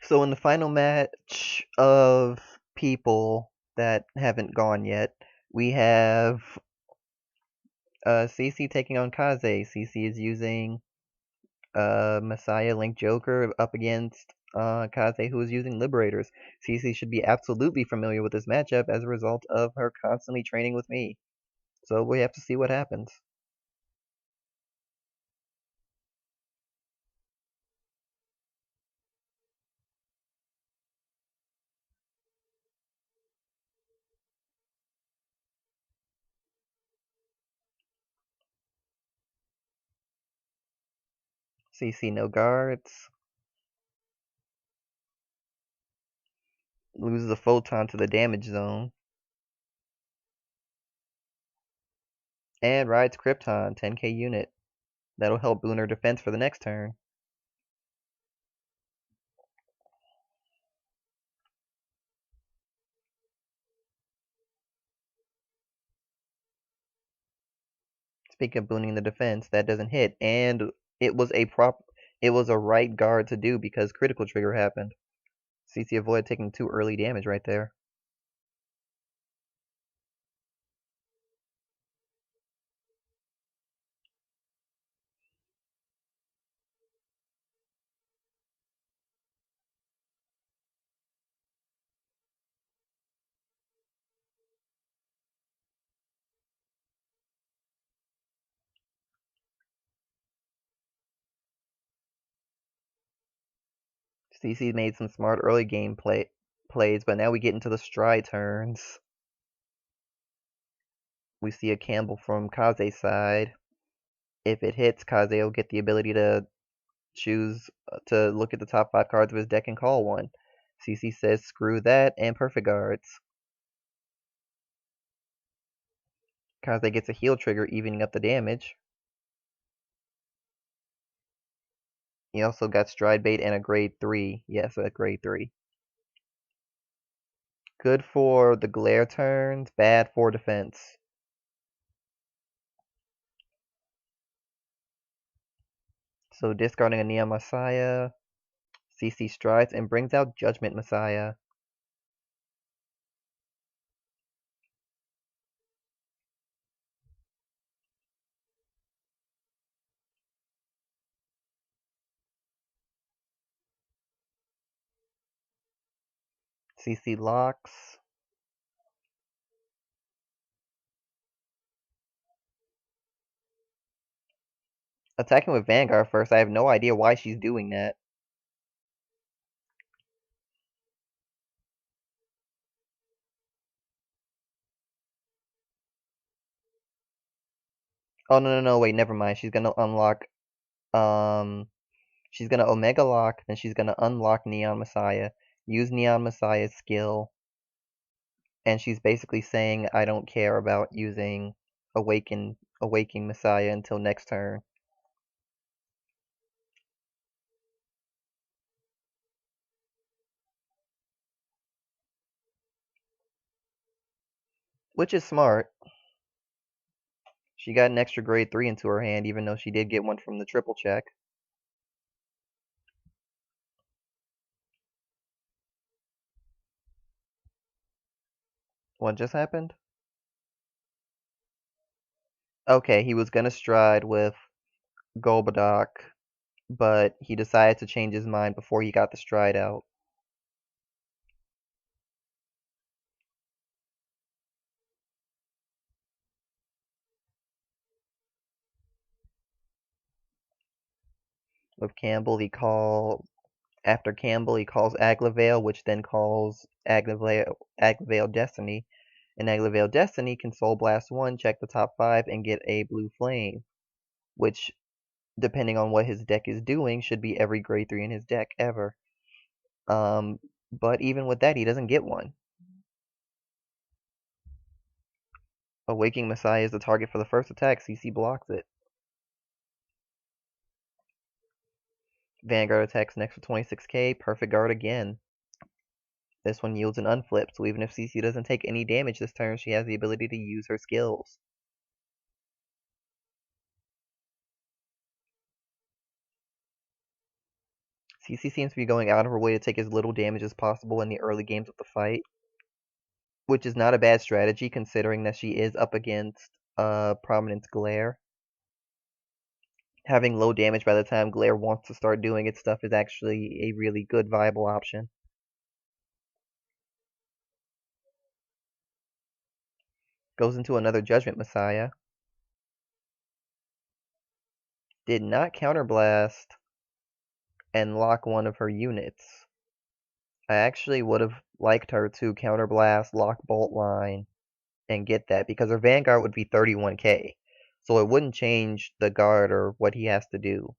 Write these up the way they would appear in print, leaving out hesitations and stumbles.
So in the final match of people that haven't gone yet, we have Cece taking on Kaze. Cece is using Messiah Link Joker up against Kaze, who is using Liberators. Cece should be absolutely familiar with this matchup as a result of her constantly training with me. So we have to see what happens. Cece no guards. Loses a photon to the damage zone. And rides Krypton, 10k unit. That'll help boon her defense for the next turn. Speaking of booning the defense, that doesn't hit, and it was a right guard to do because critical trigger happened. Cece avoided taking 2 early damage right there. Cece made some smart early game plays, but now we get into the stride turns. We see a Campbell from Kaze's side. If it hits, Kaze will get the ability to choose to look at the top 5 cards of his deck and call one. Cece says screw that and perfect guards. Kaze gets a heal trigger, evening up the damage. He also got stride bait and a grade 3. Yes, a grade 3. Good for the glare turns, bad for defense. So discarding a Neon Messiah, Cece strides and brings out Judgment Messiah. Cece locks. Attacking with Vanguard first, I have no idea why she's doing that. Oh, no, wait, never mind. She's gonna unlock, she's gonna Omega Lock, then she's gonna unlock Neon Messiah, use Neon Messiah's skill, and she's basically saying, I don't care about using Awakening Messiah until next turn. Which is smart. She got an extra grade 3 into her hand, even though she did get one from the triple check. What just happened? Okay, he was gonna stride with Golbadoc, but he decided to change his mind before he got the stride out. With Campbell, after Campbell, he calls Aglavale, which then calls Aglavale Destiny. And Aglavale Destiny can Soul Blast 1, check the top 5, and get a blue flame, which, depending on what his deck is doing, should be every grade 3 in his deck ever. But even with that, he doesn't get one. Awakening Messiah is the target for the first attack. Cece blocks it. Vanguard attacks next for 26k. Perfect guard again. This one yields an unflip, so even if Cece doesn't take any damage this turn, she has the ability to use her skills. Cece seems to be going out of her way to take as little damage as possible in the early games of the fight, which is not a bad strategy considering that she is up against Prominence Glare. Having low damage by the time Glare wants to start doing its stuff is actually a really good viable option. Goes into another Judgment Messiah. Did not counterblast and lock one of her units. I actually would have liked her to counterblast, lock Bolt Line, and get that because her Vanguard would be 31k. So it wouldn't change the guard or what he has to do.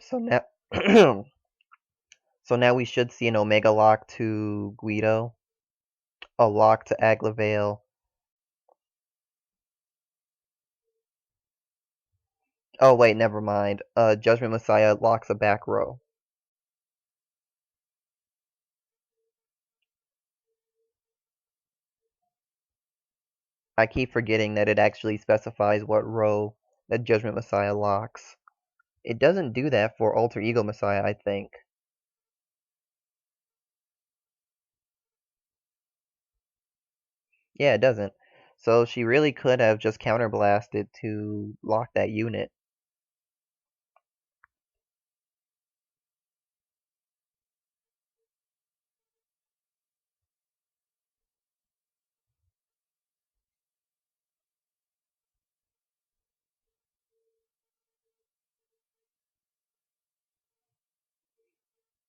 So now so now we should see an Omega lock to Guido, a lock to Aglavale. Oh wait, never mind. Judgment Messiah locks a back row. I keep forgetting that it actually specifies what row that Judgment Messiah locks. It doesn't do that for Alter Ego Messiah, I think. Yeah, it doesn't. So she really could have just counterblasted to lock that unit.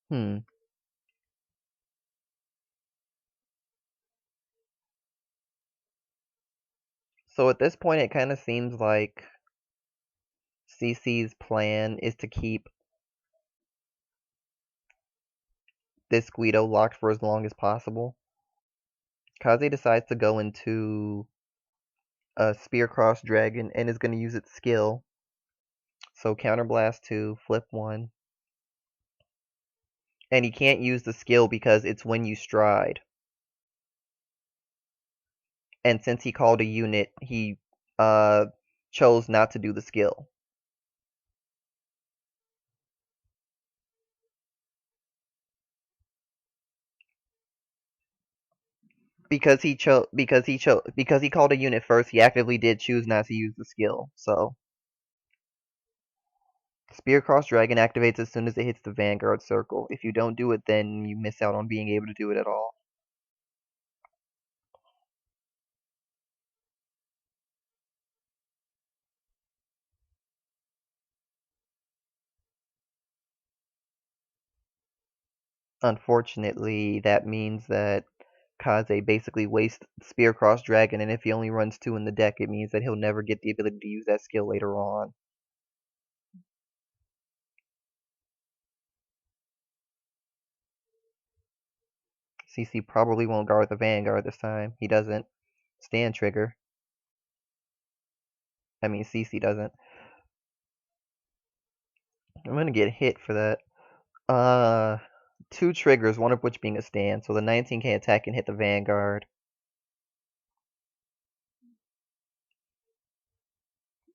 Hmm. So at this point, it kind of seems like Cece's plan is to keep this Guido locked for as long as possible. Kaze decides to go into a Spear Cross Dragon and is going to use its skill. So Counterblast 2, flip 1. And he can't use the skill because it's when you stride. And since he called a unit, he chose not to do the skill. Because he called a unit first, he actively did choose not to use the skill. So Spear Cross Dragon activates as soon as it hits the Vanguard circle. If you don't do it, then you miss out on being able to do it at all. Unfortunately, that means that Kaze basically wastes Spear Cross Dragon, and if he only runs 2 in the deck, it means that he'll never get the ability to use that skill later on. Cece probably won't guard the Vanguard this time. He doesn't. Stand trigger. I mean, Cece doesn't. I'm gonna get hit for that. 2 triggers, one of which being a stand, so the 19k attack can hit the Vanguard.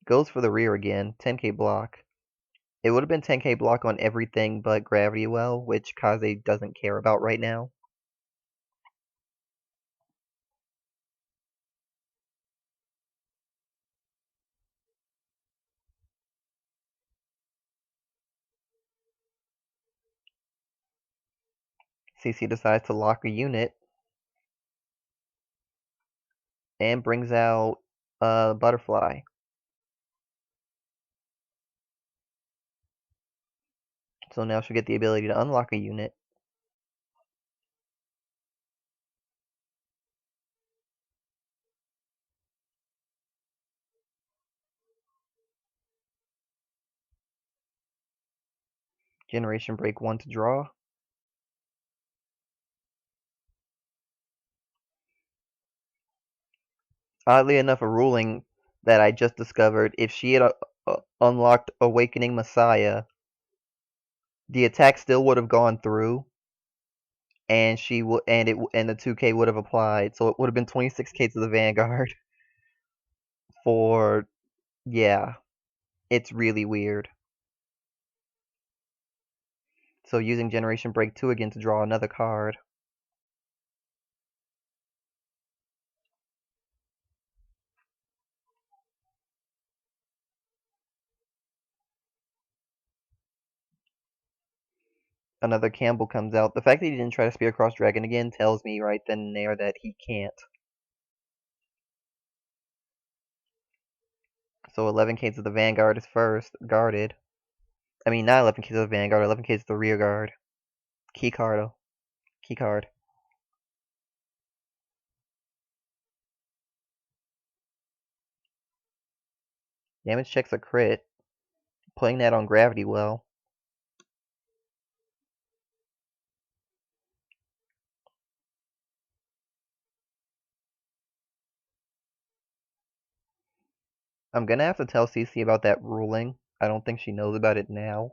Goes for the rear again, 10k block. It would have been 10k block on everything but Gravity Well, which Kaze doesn't care about right now. Cece decides to lock a unit and brings out Butterfly. So now she'll get the ability to unlock a unit. Generation Break 1 to draw. Oddly enough, a ruling that I just discovered, if she had unlocked Awakening Messiah, The attack still would have gone through, and the 2K would have applied, so it would have been 26K to the Vanguard for yeah. It's really weird. So using Generation Break 2 again to draw another card. Another Campbell comes out. The fact that he didn't try to Spear Cross Dragon again tells me right then and there that he can't. So 11K to the Vanguard is first, guarded. I mean, not 11K to the Vanguard, 11K to the rear guard. Key card. Key card. Damage checks a crit. Playing that on Gravity well. I'm gonna have to tell Cece about that ruling. I don't think she knows about it now.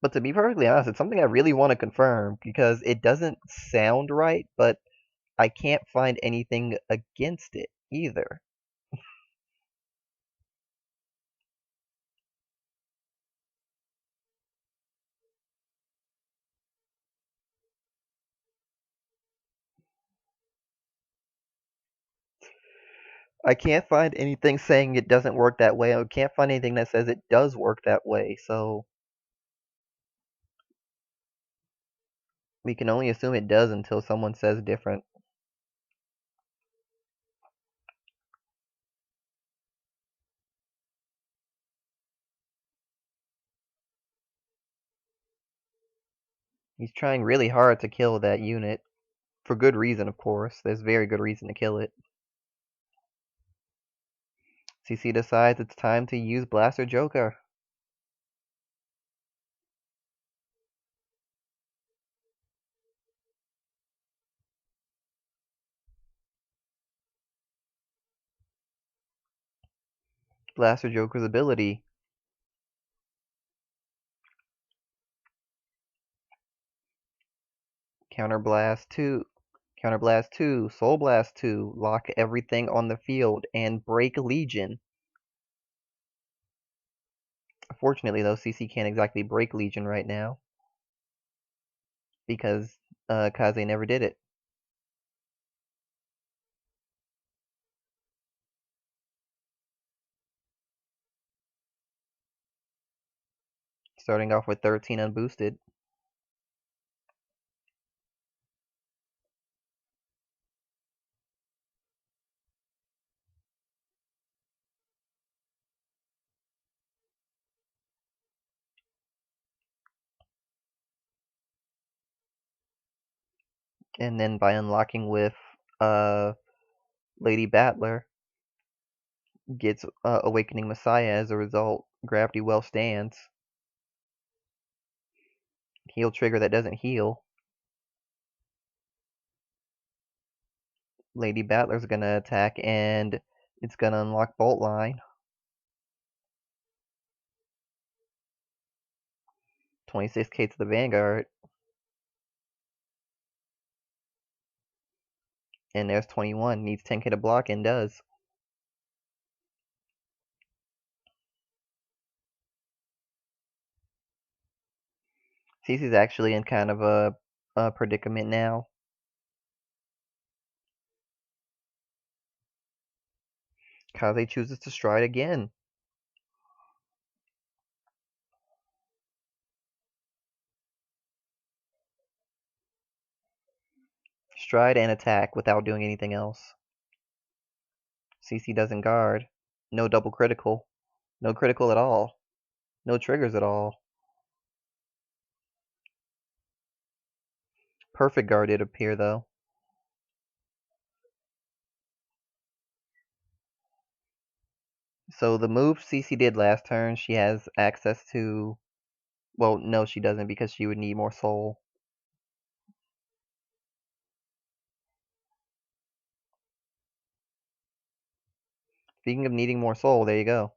But to be perfectly honest, it's something I really want to confirm because it doesn't sound right, but I can't find anything against it either. I can't find anything saying it doesn't work that way. I can't find anything that says it does work that way, so we can only assume it does until someone says different. He's trying really hard to kill that unit. For good reason, of course. There's very good reason to kill it. CC decides it's time to use Blaster Joker. Blaster Joker's ability. Counterblast 2. Counterblast 2. Soul Blast 2. Lock everything on the field and break Legion. Fortunately, though, CC can't exactly break Legion right now. Because Kaze never did it. Starting off with 13 unboosted. And then by unlocking with Lady Battler, gets Awakening Messiah as a result. Gravity well stands. Heal trigger that doesn't heal. Lady Battler's gonna attack and it's gonna unlock Bolt Line. 26K to the Vanguard. And there's 21. Needs 10K to block and does. Cece's actually in kind of a predicament now. Kaze chooses to stride again. Stride and attack without doing anything else. Cece doesn't guard. No double critical. No critical at all. No triggers at all. Perfect guard did appear though. So the move Cece did last turn, she has access to. Well, no, she doesn't because she would need more soul. Speaking of needing more soul, there you go.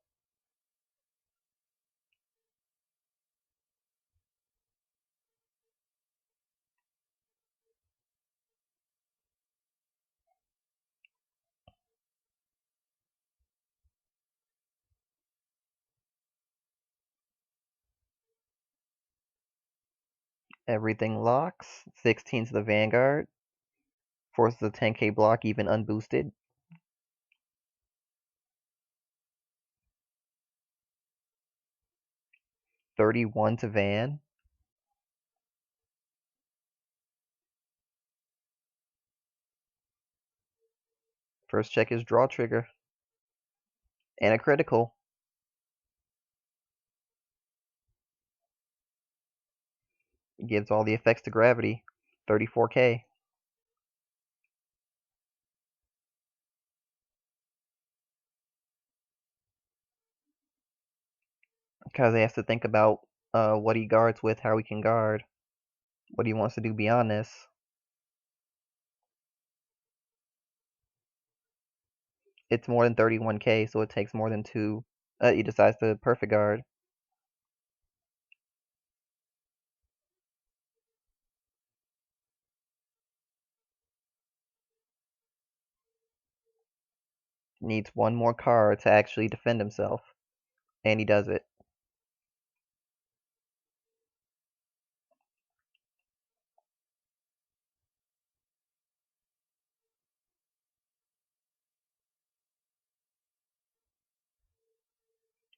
Everything locks. 16 to the Vanguard. Forces a 10k block even unboosted. $31 to Van. First check is draw trigger. And a critical. Gives all the effects to gravity. 34k. Kaze has to think about what he guards with, how he can guard, what he wants to do beyond this. It's more than 31k, so it takes more than two. He decides to perfect guard. Needs one more card to actually defend himself. And he does it.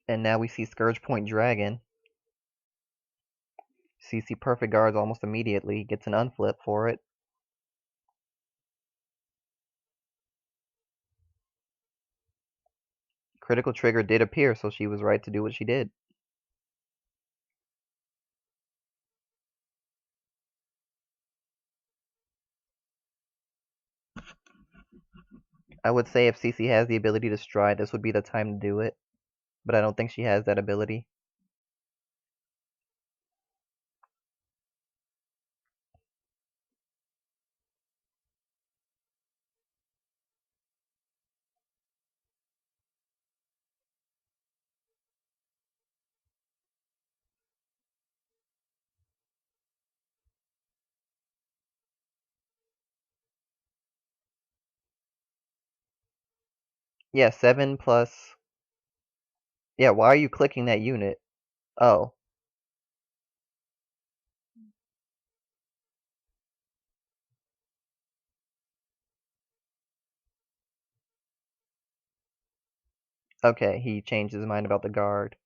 And now we see Scourge Point Dragon. Cece perfect guards almost immediately, gets an unflip for it. Critical trigger did appear, so she was right to do what she did. I would say if Cece has the ability to stride, this would be the time to do it. But I don't think she has that ability. Yeah, 7 plus... Yeah, why are you clicking that unit? Oh. Okay, he changed his mind about the guard.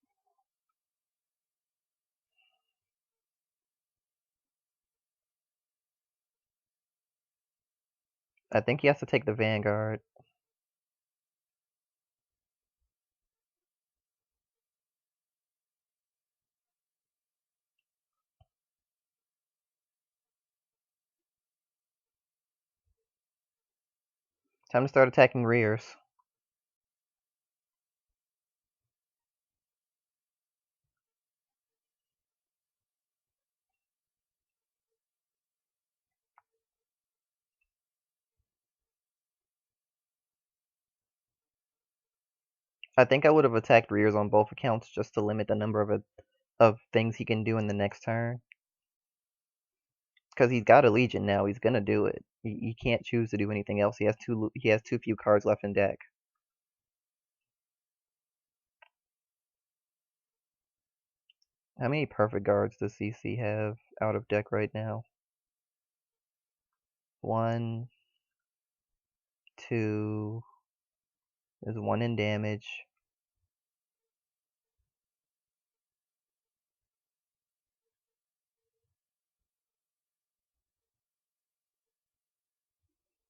I think he has to take the Vanguard. Time to start attacking rears. I think I would have attacked rears on both accounts just to limit the number of things he can do in the next turn. Because he's got a Legion now, he's gonna do it. He can't choose to do anything else. He has too few cards left in deck. How many perfect guards does CC have out of deck right now? 1, 2. There's 1 in damage.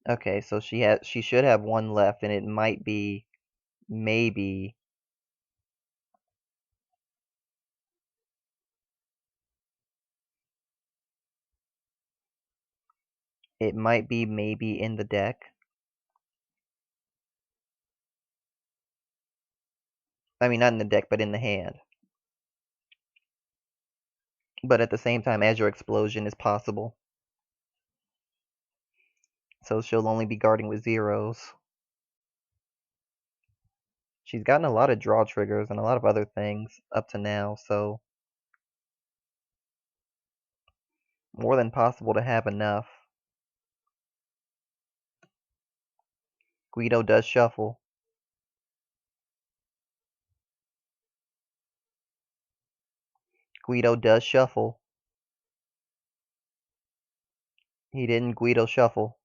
Okay, so she should have 1 left, and it might be maybe maybe in the deck. I mean, not in the deck, but in the hand. But at the same time, Azure Explosion is possible. So she'll only be guarding with zeros. She's gotten a lot of draw triggers and a lot of other things up to now, so more than possible to have enough. Guido does shuffle. Guido does shuffle. He didn't Guido shuffle.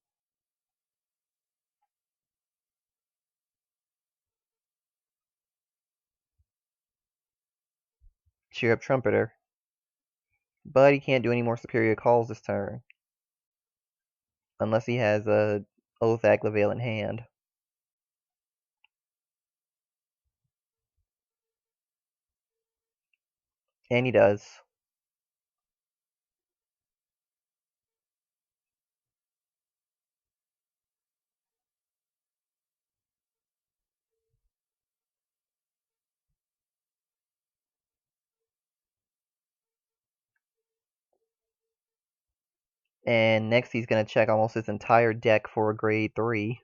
Cheer up Trumpeter. But he can't do any more superior calls this turn. Unless he has a Oath Aglavale in hand. And he does. And next he's going to check almost his entire deck for a grade 3.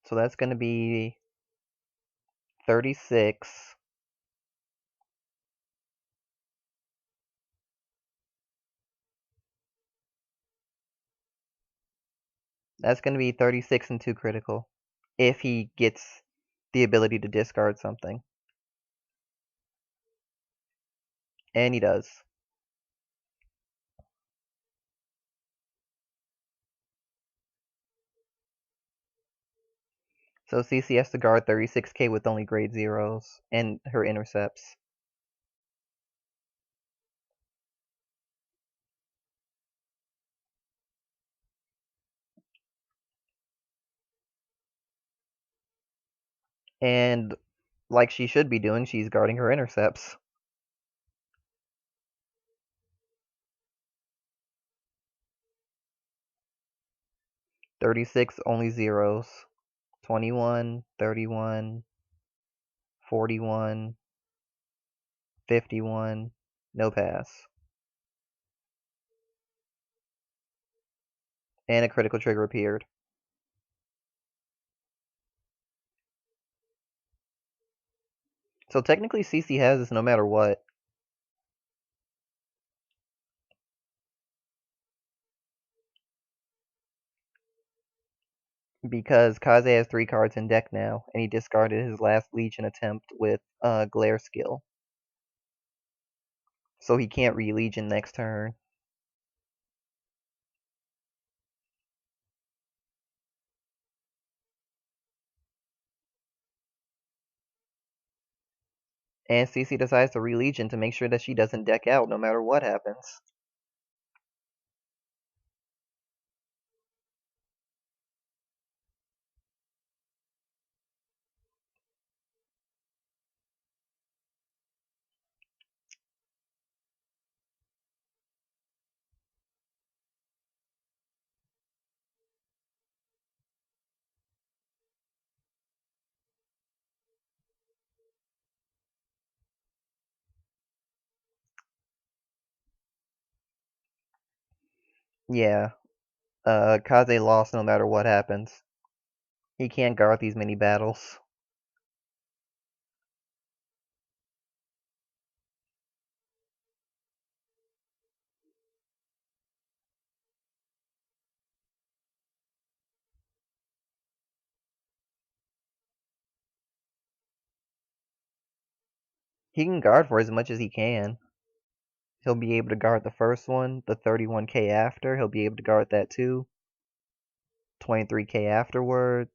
So that's going to be 36. That's going to be 36 and 2 critical. If he gets the ability to discard something. And he does. So Cece has to guard 36k with only grade 0s and her intercepts. And like she should be doing, she's guarding her intercepts. 36 only zeros. 21, 31, 41, 51, no pass. And a critical trigger appeared. So technically Cece has this no matter what. Because Kaze has 3 cards in deck now, and he discarded his last Legion attempt with Glare skill. So he can't re-Legion next turn. And Cece decides to re-Legion to make sure that she doesn't deck out no matter what happens. Yeah, Kaze lost no matter what happens. He can't guard these mini battles. He can guard for as much as he can. He'll be able to guard the first one, the 31k after, he'll be able to guard that too. 23k afterwards.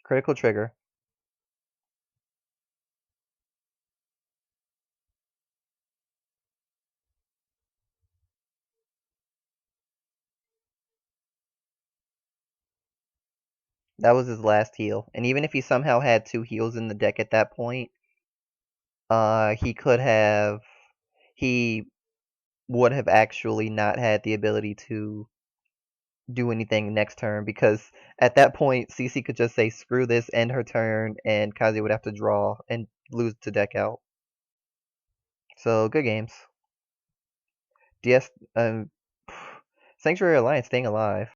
Critical trigger. That was his last heal. And even if he somehow had 2 heals in the deck at that point, he could have... He would have actually not had the ability to do anything next turn, because at that point Cece could just say screw this, end her turn, and Kaze would have to draw and lose to deck out. So good games. DS Sanctuary Alliance staying alive.